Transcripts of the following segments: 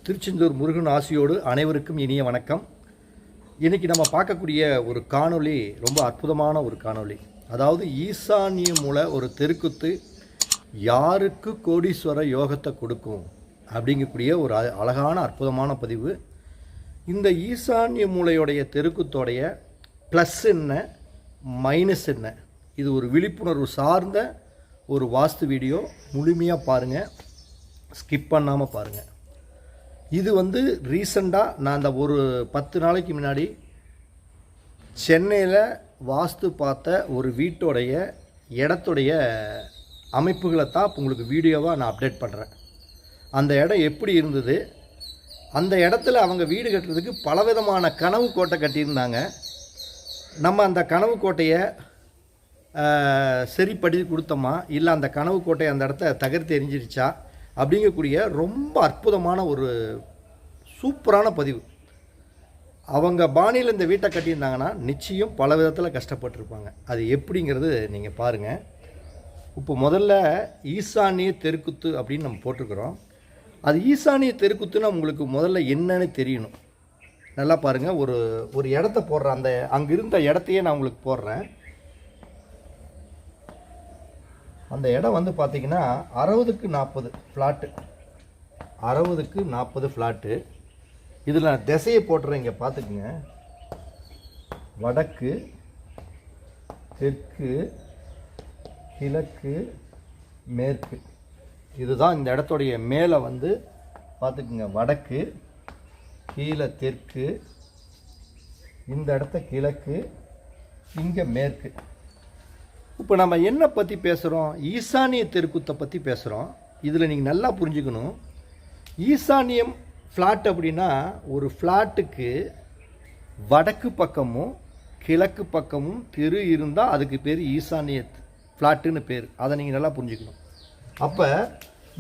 திருச்செந்தூர் முருகன் ஆசியோடு அனைவருக்கும் இனிய வணக்கம். இன்றைக்கி நம்ம பார்க்கக்கூடிய ஒரு காணொளி ரொம்ப அற்புதமான ஒரு காணொளி. அதாவது ஈசானிய மூல ஒரு தெருக்குத்து யாருக்கு கோடீஸ்வர யோகத்தை கொடுக்கும் அப்படிங்கக்கூடிய ஒரு அழகான அற்புதமான பதிவு. இந்த ஈசானிய மூலையுடைய தெருக்குத்தோடைய ப்ளஸ் என்ன மைனஸ் என்ன, இது ஒரு விழிப்புணர்வு சார்ந்த ஒரு வாஸ்து வீடியோ. முழுமையாக பாருங்கள், ஸ்கிப் பண்ணாமல் பாருங்கள். இது ரீசண்டாக நான் அந்த ஒரு 10 நாளைக்கு முன்னாடி சென்னையில் வாஸ்து பார்த்த ஒரு வீட்டோடைய இடத்துடைய அமைப்புகளை தான் இப்போ உங்களுக்கு வீடியோவாக நான் அப்டேட் பண்ணுறேன். அந்த இடம் எப்படி இருந்தது, அந்த இடத்துல அவங்க வீடு கட்டுறதுக்கு பலவிதமான கனவு கோட்டை கட்டியிருந்தாங்க. நம்ம அந்த கனவு கோட்டையை சரிப்படி கொடுத்தோமா, இல்லை அந்த கனவு கோட்டை அந்த இடத்த தகர்த்து எரிஞ்சிருச்சா அப்படிங்கக்கூடிய ரொம்ப அற்புதமான ஒரு சூப்பரான பதிவு. அவங்க பாணியில் இந்த வீட்டை கட்டியிருந்தாங்கன்னா நிச்சயம் பல விதத்தில் கஷ்டப்பட்டுருப்பாங்க. அது எப்படிங்கிறது நீங்கள் பாருங்கள். இப்போ முதல்ல ஈசானிய தெருக்குத்து அப்படின்னு நம்ம போட்டிருக்கிறோம். அது ஈசானிய தெருக்குத்துன்னு உங்களுக்கு முதல்ல என்னன்னு தெரியணும். நல்லா பாருங்கள். ஒரு இடத்த போடுறேன், அந்த அங்கே இருந்த இடத்தையே நான் உங்களுக்கு போடுறேன். அந்த இடம் பார்த்தீங்கன்னா 60க்கு 40 ஃப்ளாட்டு, 60க்கு 40 ஃப்ளாட்டு. இதில் நான் திசையை போட்டுறேன், இங்கே பார்த்துக்குங்க. வடக்கு, தெற்கு, கிழக்கு, மேற்கு. இதுதான் இந்த இடத்துடைய மேலே பார்த்துக்குங்க. வடக்கு, கீழே தெற்கு, இந்த இடத்த கிழக்கு, இங்கே மேற்கு. இப்போ நம்ம என்ன பற்றி பேசுகிறோம்? ஈசானிய தெருக்குத்தை பற்றி பேசுகிறோம். இதில் நீங்கள் நல்லா புரிஞ்சுக்கணும். ஈசானியம் ஃப்ளாட் அப்படின்னா ஒரு ஃப்ளாட்டுக்கு வடக்கு பக்கமும் கிழக்கு பக்கமும் தெரு இருந்தால் அதுக்கு பேர் ஈசானிய ஃப்ளாட்டுன்னு பேர். அதை நீங்கள் நல்லா புரிஞ்சுக்கணும். அப்போ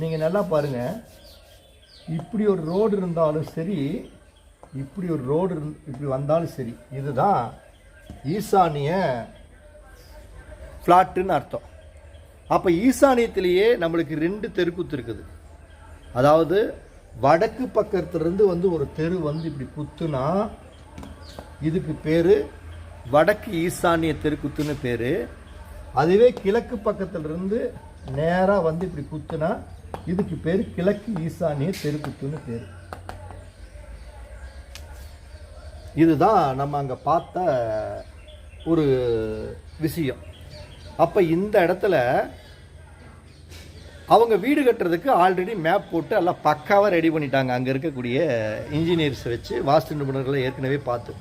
நீங்கள் நல்லா பாருங்கள். இப்படி ஒரு ரோடு இருந்தாலும் சரி, இப்படி ஒரு ரோடு இப்படி வந்தாலும் சரி, இதுதான் ஈசானிய ஃப்ளாட்டுன்னு அர்த்தம். அப்போ ஈசானியத்திலேயே நம்மளுக்கு 2 தெருக்குத்து இருக்குது. அதாவது வடக்கு பக்கத்துலேருந்து ஒரு தெரு இப்படி குத்துனா இதுக்கு பேர் வடக்கு ஈசானிய தெருக்குத்துன்னு பேர். அதுவே கிழக்கு பக்கத்துலேருந்து நேராக இப்படி குத்துனா இதுக்கு பேர் கிழக்கு ஈசானிய தெருக்குத்துன்னு பேர். இதுதான் நம்ம அங்கே பார்த்த ஒரு விஷயம். அப்போ இந்த இடத்துல அவங்க வீடு கட்டுறதுக்கு ஆல்ரெடி மேப் போட்டு எல்லாம் பக்காவாக ரெடி பண்ணிட்டாங்க. அங்கே இருக்கக்கூடிய இன்ஜினியர்ஸை வச்சு, வாஸ்து நிபுணர்களை ஏற்கனவே பார்த்து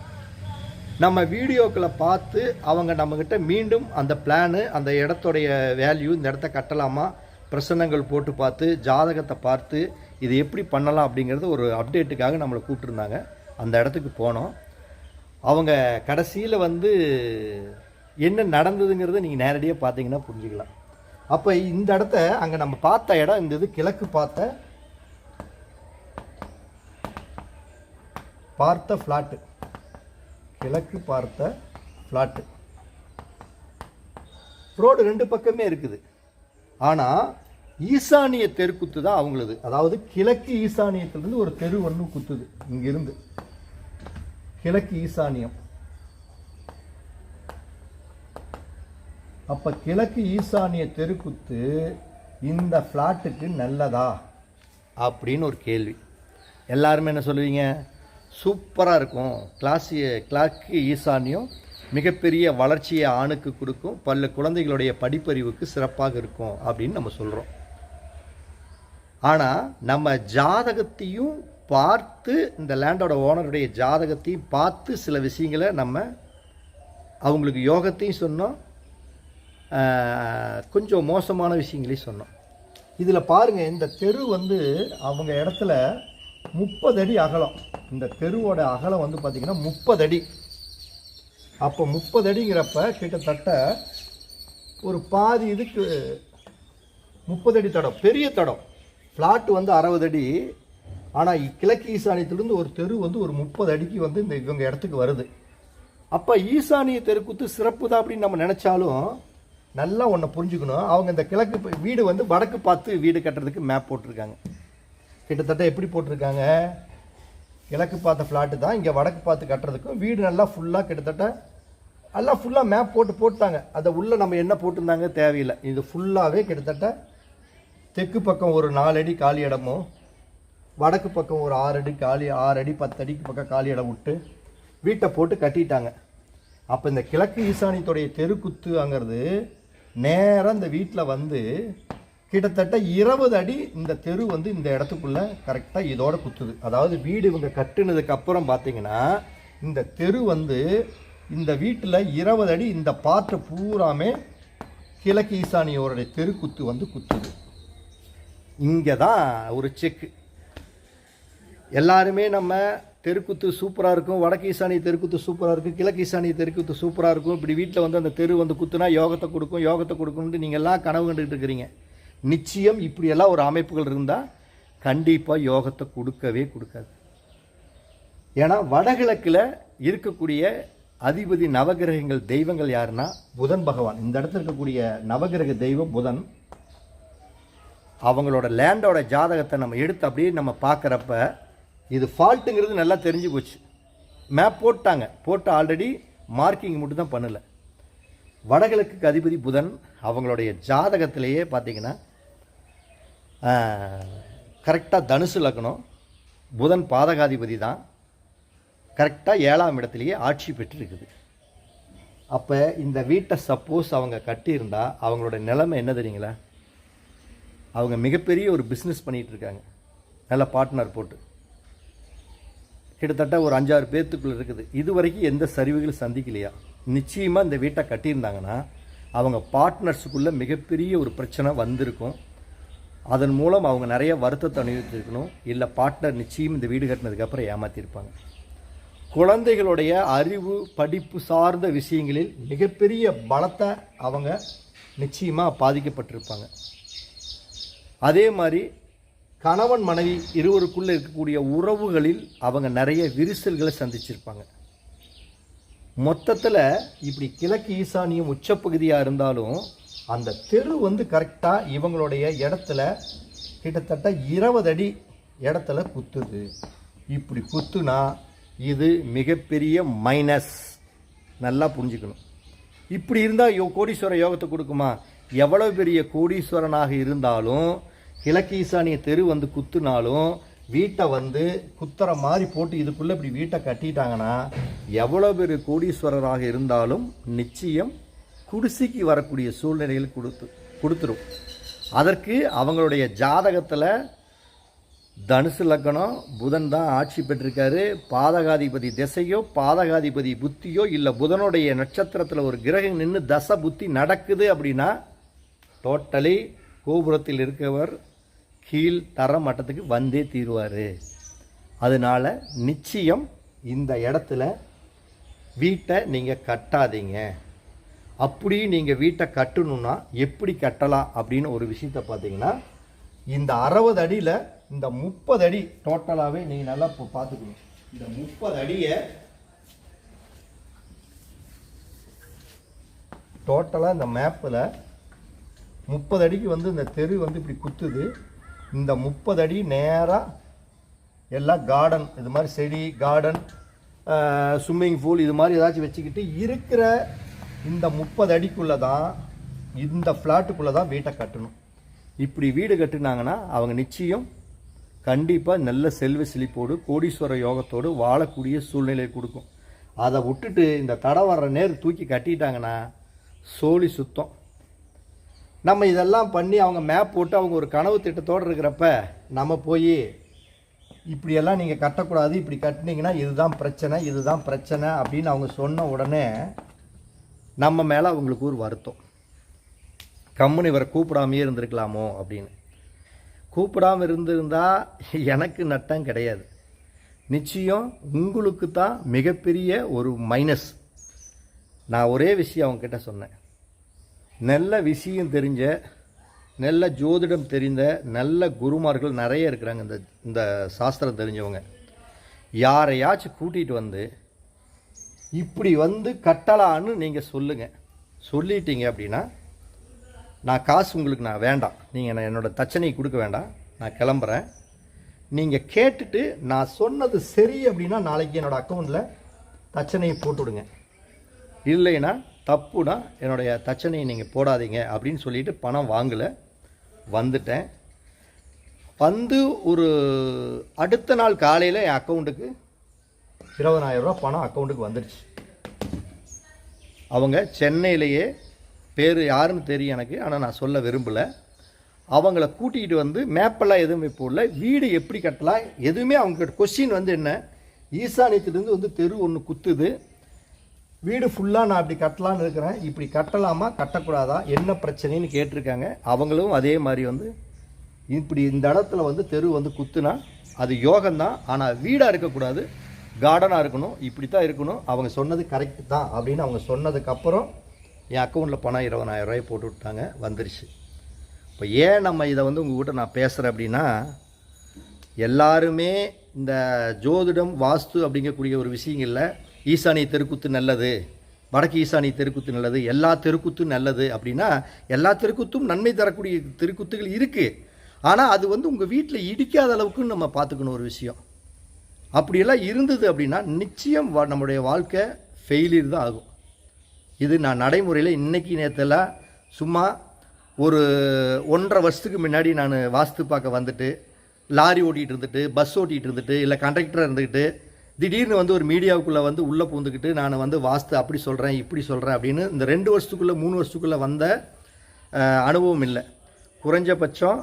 நம்ம வீடியோக்களை பார்த்து அவங்க நம்மக்கிட்ட மீண்டும் அந்த பிளானு, அந்த இடத்துடைய வேல்யூ, இந்த இடத்த கட்டலாமா, பிரசன்னங்கள் போட்டு பார்த்து, ஜாதகத்தை பார்த்து இது எப்படி பண்ணலாம் அப்படிங்கிறது ஒரு அப்டேட்டுக்காக நம்மளை கூப்பிட்டுருந்தாங்க. அந்த இடத்துக்கு போனோம். அவங்க கடைசியில் என்ன நடந்ததுங்கிறத நீங்கள் நேரடியாக பார்த்தீங்கன்னா புரிஞ்சுக்கலாம். அப்போ இந்த இடத்த அங்கே நம்ம பார்த்த இடம் இந்த இது கிழக்கு பார்த்த ஃப்ளாட்டு, கிழக்கு பார்த்த ஃப்ளாட்டு. ரோடு 2 பக்கமே இருக்குது. ஆனால் ஈசானிய தெருக்குத்து தான் அவங்களது. அதாவது கிழக்கு ஈசானியத்திலிருந்து ஒரு தெரு ஒன்று குத்துது. இங்கிருந்து கிழக்கு ஈசானியம். அப்போ கிழக்கு ஈசானிய தெருக்குத்து இந்த ஃப்ளாட்டுக்கு நல்லதா அப்படின்னு ஒரு கேள்வி. எல்லாருமே என்ன சொல்லுவீங்க? சூப்பராக இருக்கும், கிழக்கு ஈசானியம் மிகப்பெரிய வளர்ச்சியை ஆணுக்கு கொடுக்கும், பல குழந்தைகளுடைய படிப்பறிவுக்கு சிறப்பாக இருக்கும் அப்படின்னு நம்ம சொல்கிறோம். ஆனால் நம்ம ஜாதகத்தையும் பார்த்து, இந்த லேண்டோட ஓனருடைய ஜாதகத்தையும் பார்த்து சில விஷயங்களை நம்ம அவங்களுக்கு யோகத்தையும் சொன்னோம், கொஞ்சம் மோசமான விஷயங்களையும் சொன்னோம். இதில் பாருங்கள், இந்த தெரு அவங்க இடத்துல 30 அடி அகலம். இந்த தெருவோட அகலம் பார்த்திங்கன்னா 30 அடி. அப்போ 30 அடிங்கிறப்ப கிட்டத்தட்ட ஒரு பாதி இதுக்கு 30 அடி தடம், பெரிய தடம். ஃப்ளாட்டு 60 அடி. ஆனால் கிழக்கு ஈசானியத்திலிருந்து ஒரு தெரு ஒரு 30 அடிக்கு இந்த இவங்க இடத்துக்கு வருது. அப்போ ஈசானிய தெருக்குத்து சிறப்பு தான் அப்படின்னு நம்ம நினச்சாலும் நல்லா ஒன்று புரிஞ்சுக்கணும். அவங்க இந்த கிழக்கு வீடு வடக்கு பார்த்து வீடு கட்டுறதுக்கு மேப் போட்டிருக்காங்க. கிட்டத்தட்ட எப்படி போட்டிருக்காங்க, கிழக்கு பார்த்த ஃப்ளாட்டு தான் இங்கே வடக்கு பார்த்து கட்டுறதுக்கும் வீடு நல்லா ஃபுல்லாக கிட்டத்தட்ட எல்லாம் ஃபுல்லாக மேப் போட்டாங்க. அதை உள்ளே நம்ம என்ன போட்டிருந்தாங்க தேவையில்லை. இது ஃபுல்லாகவே கிட்டத்தட்ட தெற்கு பக்கம் ஒரு 4 அடி காலி இடமும் வடக்கு பக்கம் ஒரு 6 அடி 6 அடி 10 அடிக்கு பக்கம் காலி இடம் விட்டு வீட்டை போட்டு கட்டிட்டாங்க. அப்போ இந்த கிழக்கு ஈசானியத்துடைய தெருக்குத்துங்கிறது நேராக இந்த வீட்டில் வந்து கிட்டத்தட்ட 20 அடி இந்த தெரு வந்து இந்த இடத்துக்குள்ளே கரெக்டாக இதோட குத்துது. அதாவது வீடு இவங்க கட்டுனதுக்கு அப்புறம் பார்த்தீங்கன்னா இந்த தெரு வந்து இந்த வீட்டில் 20 அடி இந்த பாற்றை பூராமே கிழக்கு ஈசானியோருடைய தெருக்குத்து வந்து குத்துது. இங்கே தான் ஒரு செக்கு. எல்லாருமே நம்ம தெருக்குத்து சூப்பராக இருக்கும், வடக்கு ஈசானிய தெருக்குத்து சூப்பராக இருக்கும், கிழக்கு ஈசானிய தெருக்குத்து சூப்பராக இருக்கும், இப்படி வீட்டில் வந்து அந்த தெரு வந்து குத்துனா யோகத்தை கொடுக்கும்னு நீங்கள் எல்லாம் கனவு கண்டுகிட்டு இருக்கிறீங்க. நிச்சயம் இப்படியெல்லாம் ஒரு அமைப்புகள் இருந்தால் கண்டிப்பாக யோகத்தை கொடுக்காது. ஏன்னா வடகிழக்கில் இருக்கக்கூடிய அதிபதி நவகிரகங்கள் தெய்வங்கள் யாருன்னா புதன் பகவான். இந்த இடத்துல இருக்கக்கூடிய நவகிரக தெய்வம் புதன். அவங்களோட லேண்டோட ஜாதகத்தை நம்ம எடுத்து அப்படியே நம்ம பார்க்குறப்ப இது ஃபால்ட்டுங்கிறது நல்லா தெரிஞ்சு போச்சு. மேப் போட்டு ஆல்ரெடி மார்க்கிங் மட்டும் தான் பண்ணலை. வடகிழக்குக்கு அதிபதி புதன். அவங்களுடைய ஜாதகத்திலேயே பார்த்தீங்கன்னா கரெக்டாக தனுசு லக்னம், புதன் பாதகாதிபதி தான், கரெக்டாக 7ஆம் இடத்துலையே ஆட்சி பெற்றிருக்குது. அப்போ இந்த வீட்டை சப்போஸ் அவங்க கட்டியிருந்தா அவங்களோட நிலைமை என்ன தெரியுங்களா? அவங்க மிகப்பெரிய ஒரு பிஸ்னஸ் பண்ணிகிட்ருக்காங்க, நல்ல பார்ட்னர் போட்டு கிட்டத்தட்ட ஒரு 5-6 பேர்த்துக்குள்ளே இருக்குது. இது வரைக்கும் எந்த சரிவுகளும் சந்திக்கலையா? நிச்சயமாக இந்த வீட்டை கட்டியிருந்தாங்கன்னா அவங்க பார்ட்னர்ஸுக்குள்ளே மிகப்பெரிய ஒரு பிரச்சனை வந்திருக்கும். அதன் மூலம் அவங்க நிறைய வருத்தத்தை அனுபவிச்சிருக்கணும். இல்லை பார்ட்னர் நிச்சயம் இந்த வீடு கட்டினதுக்கப்புறம் ஏமாற்றிருப்பாங்க. குழந்தைகளுடைய அறிவு படிப்பு சார்ந்த விஷயங்களில் மிகப்பெரிய பலத்தை அவங்க நிச்சயமாக பாதிக்கப்பட்டிருப்பாங்க. அதே மாதிரி கணவன் மனைவி இருவருக்குள்ளே இருக்கக்கூடிய உறவுகளில் அவங்க நிறைய விரிசல்களை சந்திச்சிருப்பாங்க. மொத்தத்தில் இப்படி கிழக்கு ஈசானியம் உச்சப்பகுதியாக இருந்தாலும் அந்த தெரு வந்து கரெக்டாக இவங்களுடைய இடத்துல கிட்டத்தட்ட 20 அடி இடத்துல குத்துது. இப்படி குத்துனா இது மிகப்பெரிய மைனஸ். நல்லா புரிஞ்சுக்கணும். இப்படி இருந்தால் கோடீஸ்வர யோகத்தை கொடுக்குமா? எவ்வளோ பெரிய கோடீஸ்வரனாக இருந்தாலும் கிழக்கு ஈசானிய தெரு வந்து குத்துனாலும் வீட்டை வந்து குத்துற மாதிரி போட்டு இதுக்குள்ளே இப்படி வீட்டை கட்டிட்டாங்கன்னா எவ்வளோ பெரிய கோடீஸ்வரராக இருந்தாலும் நிச்சயம் குடிசைக்கு வரக்கூடிய சூழ்நிலைகள் கொடுத்துரும். அதற்கு அவங்களுடைய ஜாதகத்தில் தனுசு லக்னம் புதன் தான் ஆட்சி பெற்றிருக்காரு. பாதகாதிபதி திசையோ பாதகாதிபதி புத்தியோ இல்லை புதனுடைய நட்சத்திரத்தில் ஒரு கிரகம் நின்று தசை புத்தி நடக்குது அப்படின்னா டோட்டலி கோபுரத்தில் இருக்கவர் கீழ் தர மட்டத்துக்கு வந்தே தீருவார். அதனால் நிச்சயம் இந்த இடத்துல வீட்டை நீங்கள் கட்டாதீங்க. அப்படி நீங்கள் வீட்டை கட்டணுன்னா எப்படி கட்டலாம் அப்படின்னு ஒரு விஷயத்தை பார்த்தீங்கன்னா இந்த 60 அடியில் இந்த 30 அடி டோட்டலாகவே நீங்கள் நல்லா இப்போ பார்த்துக்கணும். இந்த 30 அடியை டோட்டலாக இந்த மேப்பில் 30 அடிக்கு வந்து இந்த தெரு வந்து இப்படி குத்துது. இந்த 30 அடி நேராக எல்லாம் கார்டன், இது மாதிரி செடி கார்டன், ஸ்விம்மிங் பூல் இது மாதிரி ஏதாச்சும் வச்சுக்கிட்டு இருக்கிற இந்த 30 அடிக்குள்ளே தான் இந்த ஃப்ளாட்டுக்குள்ளே தான் வீட்டை கட்டணும். இப்படி வீடு கட்டினாங்கன்னா அவங்க நிச்சயம் கண்டிப்பாக நல்ல செல்வ செழிப்போடு கோடீஸ்வர யோகத்தோடு வாழக்கூடிய சூழ்நிலையை கொடுக்கும். அதை விட்டுட்டு இந்த தடை வர்ற நேரம் தூக்கி கட்டிட்டாங்கன்னா சோழி சுத்தம். நம்ம இதெல்லாம் பண்ணி அவங்க மேப் போட்டு அவங்க ஒரு கனவு திட்டத்தோடு இருக்கிறப்ப நம்ம போய் இப்படியெல்லாம் நீங்கள் கட்டக்கூடாது, இப்படி கட்டினீங்கன்னா இதுதான் பிரச்சனை அப்படின்னு அவங்க சொன்ன உடனே நம்ம மேலே அவங்களுக்கு ஒரு வருத்தம். கம்முன்னு இவரை கூப்பிடாமையே இருந்திருக்கலாமோ அப்படின்னு. கூப்பிடாமல் இருந்திருந்தால் எனக்கு நட்டம் கிடையாது. நிச்சயம் உங்களுக்கு தான் மிகப்பெரிய ஒரு மைனஸ். நான் ஒரே விஷயம் அவங்கக்கிட்ட சொன்னேன். நல்ல விஷயம் தெரிஞ்ச, நல்ல ஜோதிடம் தெரிந்த நல்ல குருமார்கள் நிறைய இருக்கிறாங்க. இந்த சாஸ்திரம் தெரிஞ்சவங்க யாரையாச்சும் கூட்டிகிட்டு வந்து இப்படி வந்து கட்டலான்னு நீங்கள் சொல்லுங்கள். சொல்லிட்டீங்க அப்படின்னா நான் காசு உங்களுக்கு நான் வேண்டாம், நீங்கள் என்னோடய தச்சனை கொடுக்க வேண்டாம், நான் கிளம்புறேன். நீங்கள் கேட்டுட்டு நான் சொன்னது சரி அப்படின்னா நாளைக்கு என்னோடய அக்கௌண்ட்டில் தட்சணையை போட்டுவிடுங்க. இல்லைன்னா தப்புனா என்னுடைய தட்சணையை நீங்கள் போடாதீங்க அப்படின்னு சொல்லிவிட்டு பணம் வாங்கலை. வந்துட்டேன். வந்து ஒரு அடுத்த நாள் காலையில் என் அக்கௌண்ட்டுக்கு 20,000 ரூபா பணம் அக்கௌண்ட்டுக்கு வந்துடுச்சு. அவங்க சென்னையிலேயே, பேர் யாருன்னு தெரியும் எனக்கு, ஆனால் நான் சொல்ல விரும்பலை. அவங்கள கூட்டிகிட்டு வந்து மேப்பெல்லாம் எதுவுமே போடல, வீடு எப்படி கட்டலாம் எதுவுமே அவங்க கொஸ்டின் வந்து என்ன, ஈசானியத்துலேருந்து வந்து தெரு ஒன்று குத்துது, வீடு ஃபுல்லாக நான் இப்படி கட்டலான்னு இருக்கிறேன், இப்படி கட்டலாமா கட்டக்கூடாதா என்ன பிரச்சனைன்னு கேட்டிருக்காங்க. அவங்களும் அதே மாதிரி வந்து இப்படி இந்த இடத்துல வந்து தெரு வந்து குத்துனா அது யோகம்தான், ஆனால் வீடாக இருக்கக்கூடாது, கார்டனாக இருக்கணும், இப்படி தான் இருக்கணும், அவங்க சொன்னது கரெக்டு தான் அப்படின்னு அவங்க சொன்னதுக்கப்புறம் என் அக்கௌண்ட்டில் பணம் 20,000 ரூபாய் போட்டு விட்டாங்க, வந்துருச்சு. இப்போ ஏன் நம்ம இதை வந்து உங்கள்கிட்ட நான் பேசுகிறேன் அப்படின்னா, எல்லாருமே இந்த ஜோதிடம் வாஸ்து அப்படிங்கக்கூடிய ஒரு விஷயங்களில் ஈசானிய தெருக்குத்து நல்லது, வடக்கு ஈசானிய தெருக்குத்து நல்லது, எல்லா தெருக்குத்தும் நல்லது அப்படின்னா எல்லா தெருக்குத்தும் நன்மை தரக்கூடிய தெருக்குத்துகள் இருக்குது. ஆனால் அது வந்து உங்கள் வீட்டில் இடிக்காத அளவுக்கு நம்ம பார்த்துக்கணும் ஒரு விஷயம். அப்படியெல்லாம் இருந்தது அப்படின்னா நிச்சயம் நம்முடைய வாழ்க்கை ஃபெயிலியர் தான் ஆகும். இது நான் நடைமுறையில் இன்றைக்கி நேரத்தில் சும்மா ஒரு 1.5 வருஷத்துக்கு முன்னாடி நான் வாஸ்து பார்க்க வந்துட்டு லாரி ஓட்டிகிட்டு இருந்துட்டு, பஸ் ஓட்டிகிட்டு இருந்துட்டு, இல்லை கண்டக்டராக இருந்துக்கிட்டு, திடீர்னு வந்து ஒரு மீடியாவுக்குள்ளே வந்து உள்ளே பூந்துக்கிட்டு நான் வந்து வாஸ்து அப்படி சொல்கிறேன் இப்படி சொல்கிறேன் அப்படின்னு இந்த 2 வருஷத்துக்குள்ளே 3 வருஷத்துக்குள்ளே வந்த அனுபவம் இல்லை. குறைஞ்சபட்சம்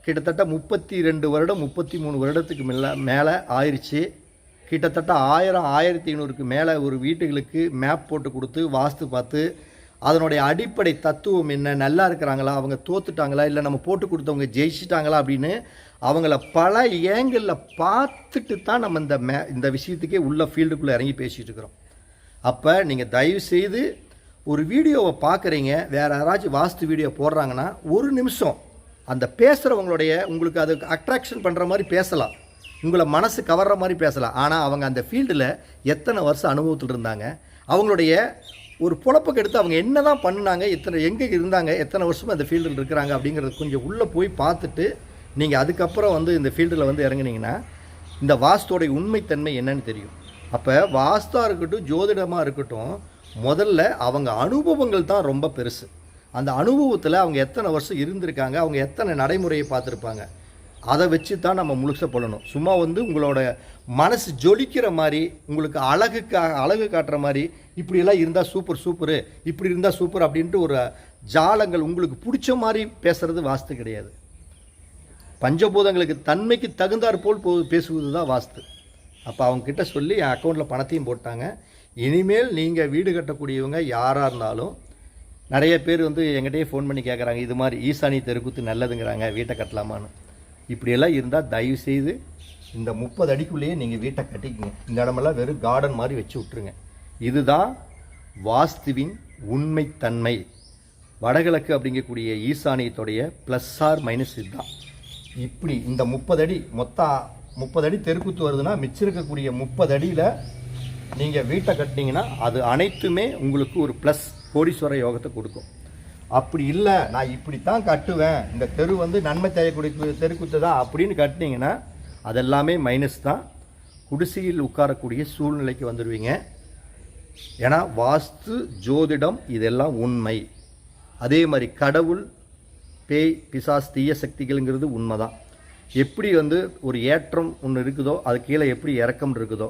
கிட்டத்தட்ட 32 வருடம் 33 வருடத்துக்கு மேலே ஆயிடுச்சு. கிட்டத்தட்ட 1000-1500க்கு மேலே ஒரு வீட்டுகளுக்கு மேப் போட்டு கொடுத்து வாஸ்து பார்த்து அதனுடைய அடிப்படை தத்துவம் என்ன, நல்லா இருக்கிறாங்களா, அவங்க தோத்துட்டாங்களா, இல்லை நம்ம போட்டு கொடுத்தவங்க ஜெயிச்சிட்டாங்களா அப்படின்னு அவங்கள பல ஏங்கிளில் பார்த்துட்டு தான் நம்ம இந்த விஷயத்துக்கே உள்ள ஃபீல்டுக்குள்ளே இறங்கி பேசிகிட்டு இருக்கிறோம். அப்போ நீங்கள் தயவுசெய்து ஒரு வீடியோவை பார்க்குறீங்க, வேறு யாராச்சும் வாஸ்து வீடியோ போடுறாங்கன்னா ஒரு நிமிஷம் அந்த பேசுகிறவங்களுடைய உங்களுக்கு அது அட்ராக்ஷன் பண்ணுற மாதிரி பேசலாம், உங்களை மனசு கவர்ற மாதிரி பேசலாம். ஆனால் அவங்க அந்த ஃபீல்டில் எத்தனை வருஷம் அனுபவத்தில் இருந்தாங்க, அவங்களுடைய ஒரு பொழப்புக்கு எடுத்து அவங்க என்ன தான் பண்ணினாங்க, எங்கே இருந்தாங்க, எத்தனை வருஷமாக அந்த ஃபீல்டில் இருக்கிறாங்க அப்படிங்கிறது கொஞ்சம் உள்ளே போய் பார்த்துட்டு நீங்கள் அதுக்கப்புறம் வந்து இந்த ஃபீல்டில் வந்து இறங்குனீங்கன்னா இந்த வாஸ்தோடைய உண்மைத்தன்மை என்னன்னு தெரியும். அப்போ வாஸ்தாக இருக்கட்டும் ஜோதிடமாக இருக்கட்டும், முதல்ல அவங்க அனுபவங்கள் தான் ரொம்ப பெருசு. அந்த அனுபவத்தில் அவங்க எத்தனை வருஷம் இருந்திருக்காங்க, அவங்க எத்தனை நடைமுறையை பார்த்துருப்பாங்க, அதை வச்சு தான் நம்ம முழுச பண்ணணும். சும்மா வந்து உங்களோட மனசு ஜொலிக்கிற மாதிரி, உங்களுக்கு அழகு காட்டுற மாதிரி, இப்படியெல்லாம் இருந்தால் சூப்பரு, இப்படி இருந்தால் சூப்பர் அப்படின்ட்டு ஒரு ஜாலங்கள் உங்களுக்கு பிடிச்ச மாதிரி பேசுகிறது வாஸ்து கிடையாது. பஞ்சபூதங்களுக்கு தன்மைக்கு தகுந்தாற் போல் பேசுவது தான் வாஸ்து. அப்போ அவங்கக்கிட்ட சொல்லி என் அக்கௌண்ட்டில் பணத்தையும் போட்டாங்க. இனிமேல் நீங்கள் வீடு கட்டக்கூடியவங்க யாராக இருந்தாலும், நிறைய பேர் வந்து எங்கிட்டே ஃபோன் பண்ணி கேட்குறாங்க, இது மாதிரி ஈசானி தெருக்குத்து நல்லதுங்கிறாங்க, வீட்டை கட்டலாமான்னு. இப்படியெல்லாம் இருந்தால் தயவுசெய்து இந்த 30 அடிக்குள்ளேயே நீங்கள் வீட்டை கட்டிக்குங்க. இந்த இடமெல்லாம் வெறும் கார்டன் மாதிரி வச்சு விட்ருங்க. இதுதான் வாஸ்துவின் உண்மைத்தன்மை. வடகிழக்கு அப்படிங்கக்கூடிய ஈசானியத்துடைய ப்ளஸ் ஆர் மைனஸ் இதுதான். இப்படி இந்த 30 அடி மொத்தம் 30 அடி தெருக்குத்து வருதுன்னா மிச்சம் இருக்கக்கூடிய 30 அடியில் நீங்கள் வீட்டை கட்டினீங்கன்னா அது அனைத்துமே உங்களுக்கு ஒரு ப்ளஸ் கோடீஸ்வர யோகத்தை கொடுக்கும். அப்படி இல்லை நான் இப்படித்தான் கட்டுவேன், இந்த தெரு வந்து நன்மை தேவைக்கூடிய தெருக்குத்து தான் அப்படின்னு கட்டினீங்கன்னா அதெல்லாமே மைனஸ் தான். குடிசையில் உட்காரக்கூடிய சூழ்நிலைக்கு வந்துடுவீங்க. ஏன்னா வாஸ்து ஜோதிடம் இதெல்லாம் உண்மை. அதே மாதிரி கடவுள் பேய் பிசாஸ் தீய சக்திகள்ங்கிறது உண்மை தான். எப்படி வந்து ஒரு ஏற்றம் ஒன்று இருக்குதோ அது கீழே எப்படி இறக்கம் இருக்குதோ,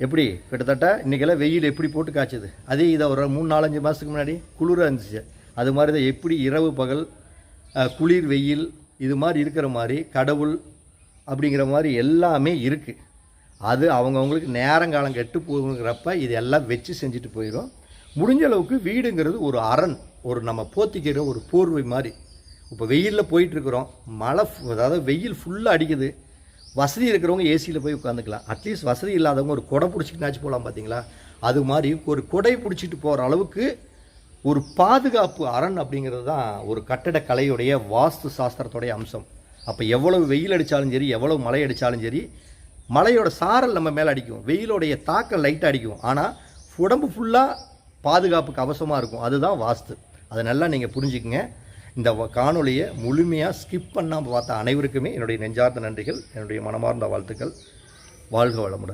எப்படி கிட்டத்தட்ட இன்றைக்கெல்லாம் வெயில் எப்படி போட்டு காய்ச்சது, அதே இதை ஒரு 3-4-5 மாதத்துக்கு முன்னாடி குளிராக இருந்துச்சு. அது மாதிரி தான் எப்படி இரவு பகல் குளிர் வெயில் இது மாதிரி இருக்கிற மாதிரி கடவுள் அப்படிங்கிற மாதிரி எல்லாமே இருக்குது. அது அவங்கவுங்களுக்கு நேரங்காலம் கெட்டு போகிறப்ப இது எல்லாம் வச்சு செஞ்சுட்டு போயிடும். முடிஞ்ச அளவுக்கு வீடுங்கிறது ஒரு அரண், ஒரு நம்ம போத்திக்கிற ஒரு போர்வை மாதிரி. இப்போ வெயிலில் போயிட்டுருக்குறோம், மழை அதாவது வெயில் ஃபுல்லாக அடிக்குது, வசதி இருக்கிறவங்க ஏசியில் போய் உட்காந்துக்கலாம். அட்லீஸ்ட் வசதி இல்லாதவங்க ஒரு கொடை பிடிச்சிக்கினாச்சு போகலாம் பார்த்தீங்களா. அது மாதிரி ஒரு கொடை பிடிச்சிட்டு போகிற அளவுக்கு ஒரு பாதுகாப்பு அரண் அப்படிங்கிறது தான் ஒரு கட்டடக்கலையுடைய வாஸ்து சாஸ்திரத்துடைய அம்சம். அப்போ எவ்வளவு வெயில் அடித்தாலும் சரி, எவ்வளவு மழை அடித்தாலும் சரி, மழையோட சாரல் நம்ம மேலே அடிக்கும், வெயிலோடைய தாக்கம் லைட்டாக அடிக்கும், ஆனால் உடம்பு ஃபுல்லாக பாதுகாப்பு கவசமாக இருக்கும். அதுதான் வாஸ்து. அதை நல்லா நீங்கள் புரிஞ்சுக்குங்க. இந்த காணொலியை முழுமையாக ஸ்கிப் பண்ணாமல் பார்த்த அனைவருக்குமே என்னுடைய நெஞ்சார்ந்த நன்றிகள், என்னுடைய மனமார்ந்த வாழ்த்துக்கள். வாழ்க வளமுடன்.